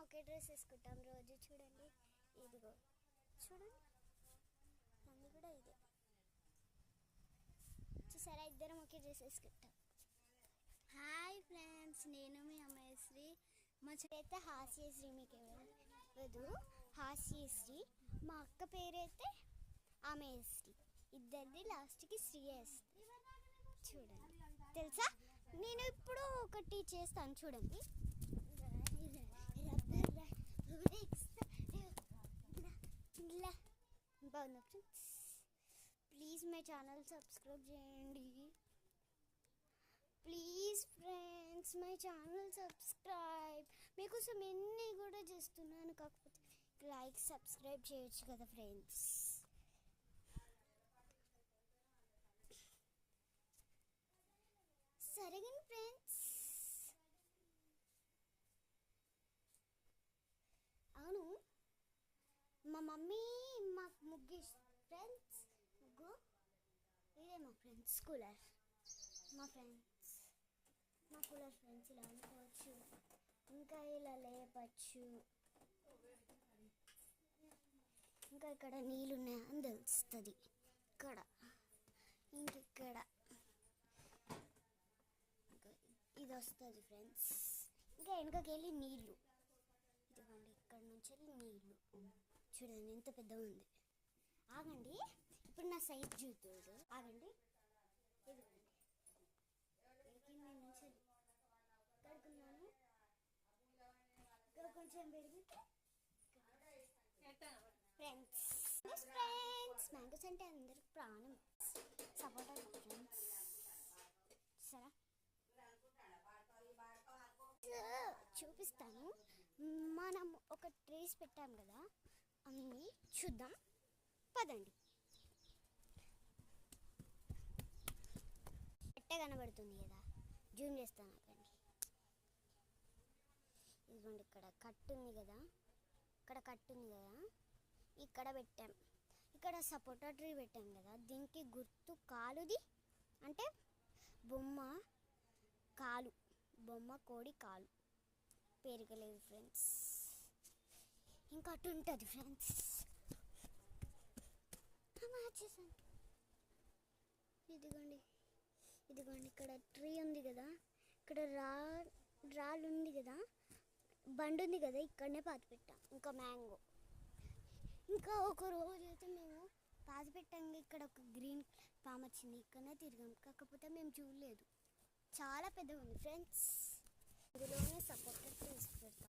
ఒకే dress వేసుకుంటాం రోజు. చూడండి, ఇదిగో చూడండి, అది కూడా ఇదే. చూసారా, ఇద్దరం ఒకే డ్రెస్ వేసుకుంటాం. హాయ్ ఫ్రెండ్స్, నేను మీ అమయశ్రీ. మా అయితే హాస్యశ్రీ, మీకు ఎవరు హాస్యశ్రీ. మా అక్క పేరైతే అమయశ్రీ. ఇద్దరిది లాస్ట్కి శ్రీ వేస్తుంది. చూడండి, తెలుసా? నేను ఇప్పుడు ఒకటి చేస్తాను, చూడండి. బాగుందా friends? Please my channel subscribe చేయండి. Please friends, my channel subscribe. మీకోసం ఎన్ని కూడా చేస్తున్నాను, కాకపోతే లైక్ సబ్స్క్రైబ్ చేయొచ్చు కదా ఫ్రెండ్స్. సరే కానీ ఫ్రెండ్స్, అవును, మా మమ్మీ మాకు ముగ్గు ఫ్రెండ్స్. ముగ్గు ఇదే మా ఫ్రెండ్స్ కూలర్. మా కూలర్ ఫ్రెండ్స్ ఇలా అనుకోవచ్చు, ఇంకా ఇలా లేపచ్చు, ఇంకా ఇక్కడ నీళ్ళు ఉన్నాయని తెలుస్తుంది. ఇక్కడ ఇంకెక్కడ ఇది వస్తుంది ఫ్రెండ్స్. ఇంకా వెనుకకి వెళ్ళి నీళ్ళు, ఇదిగోండి, ఇక్కడ నుంచి వెళ్ళి నీళ్ళు. చూడండి ఎంత పెద్దగా ఉంది. ఆగండి, ఇప్పుడు నా సైజ్ చూద్దాడు. ఆగండి, ఇదిగోండి, కింద నుంచి కడుకున్నాను. ఇక్కడ కొంచెం పెరిగితే ఫ్రెండ్స్. మ్యాంగోస్ అంటే అందరికి ప్రాణం. సపోటా ఫ్రెండ్స్, సరే చూపిస్తాను. మనం ఒక ట్రీస్ పెట్టాం కదా, అన్నీ చూద్దాం పదండి. పెట్టే కనబడుతుంది కదా, జూమ్ చేస్తాను అక్కడి. ఇదిగోండి, ఇక్కడ కట్టు ఉంది కదా, ఇక్కడ పెట్టాం. ఇక్కడ సపోటా ట్రీ పెట్టాం కదా, దీనికి గుర్తు కాలుది, అంటే బొమ్మ కోడి కాలు. పెరగలేదు ఫ్రెండ్స్, ఇంకా అటు ఉంటుంది ఫ్రెండ్స్. ఇదిగోండి, ఇక్కడ ట్రీ ఉంది కదా, ఇక్కడ రాళ్ళు ఉంది కదా, బండి ఉంది కదా, ఇక్కడనే పాతి పెట్టాం. ఇంకా మ్యాంగో. ఇంకా ఒక రోజు అయితే మేము పాతి పెట్టాం, ఇక్కడ ఒక గ్రీన్ పాము వచ్చింది, ఇక్కడనే తిరిగాం, కాకపోతే మేము చూడలేదు. చాలా పెద్దగా ఉంది ఫ్రెండ్స్. ఇందులోనే సపోర్ట్ తీసుకు పెడతాం.